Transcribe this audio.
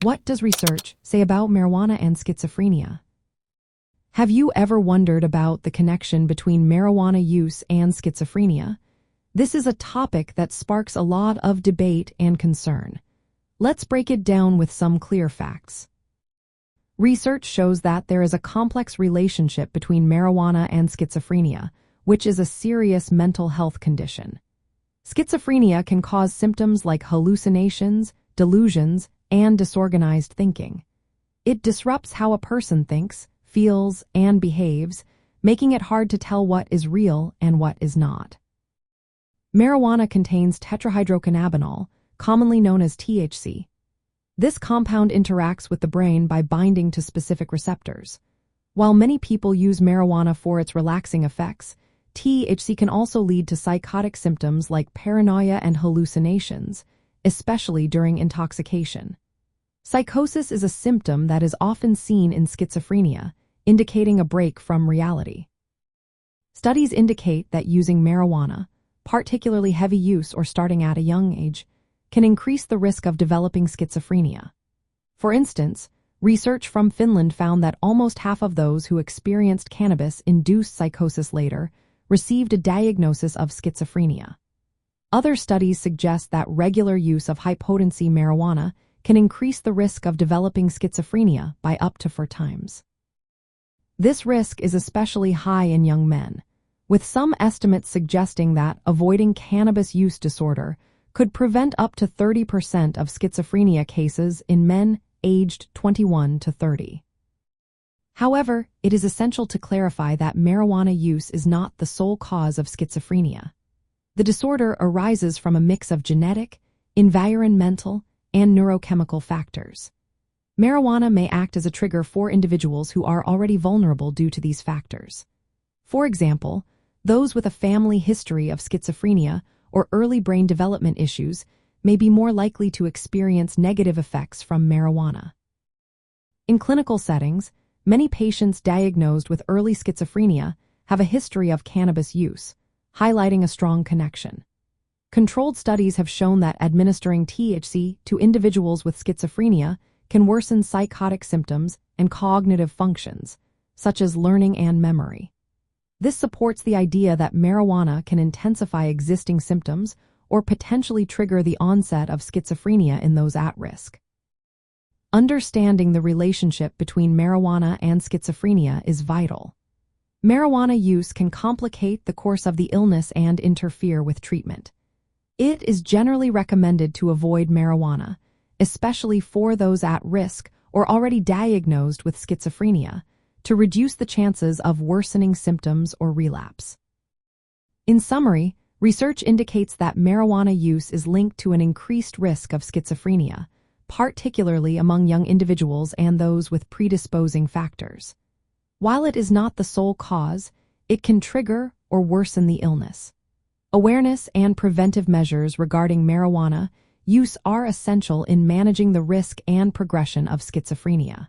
What does research say about marijuana and schizophrenia? Have you ever wondered about the connection between marijuana use and schizophrenia? This is a topic that sparks a lot of debate and concern. Let's break it down with some clear facts. Research shows that there is a complex relationship between marijuana and schizophrenia, which is a serious mental health condition. Schizophrenia can cause symptoms like hallucinations, delusions, and disorganized thinking. It disrupts how a person thinks, feels, and behaves, making it hard to tell what is real and what is not. Marijuana contains tetrahydrocannabinol, commonly known as THC. This compound interacts with the brain by binding to specific receptors. While many people use marijuana for its relaxing effects, THC can also lead to psychotic symptoms like paranoia and hallucinations, especially during intoxication. Psychosis is a symptom that is often seen in schizophrenia, indicating a break from reality. Studies indicate that using marijuana, particularly heavy use or starting at a young age, can increase the risk of developing schizophrenia. For instance, research from Finland found that almost half of those who experienced cannabis-induced psychosis later received a diagnosis of schizophrenia. Other studies suggest that regular use of high-potency marijuana can increase the risk of developing schizophrenia by up to 4 times. This risk is especially high in young men, with some estimates suggesting that avoiding cannabis use disorder could prevent up to 30% of schizophrenia cases in men aged 21 to 30. However, it is essential to clarify that marijuana use is not the sole cause of schizophrenia. The disorder arises from a mix of genetic, environmental, and neurochemical factors. Marijuana may act as a trigger for individuals who are already vulnerable due to these factors. For example, those with a family history of schizophrenia or early brain development issues may be more likely to experience negative effects from marijuana. In clinical settings, many patients diagnosed with early schizophrenia have a history of cannabis use, highlighting a strong connection. Controlled studies have shown that administering THC to individuals with schizophrenia can worsen psychotic symptoms and cognitive functions, such as learning and memory. This supports the idea that marijuana can intensify existing symptoms or potentially trigger the onset of schizophrenia in those at risk. Understanding the relationship between marijuana and schizophrenia is vital. Marijuana use can complicate the course of the illness and interfere with treatment. It is generally recommended to avoid marijuana, especially for those at risk or already diagnosed with schizophrenia, to reduce the chances of worsening symptoms or relapse. In summary, research indicates that marijuana use is linked to an increased risk of schizophrenia, particularly among young individuals and those with predisposing factors. While it is not the sole cause, it can trigger or worsen the illness. Awareness and preventive measures regarding marijuana use are essential in managing the risk and progression of schizophrenia.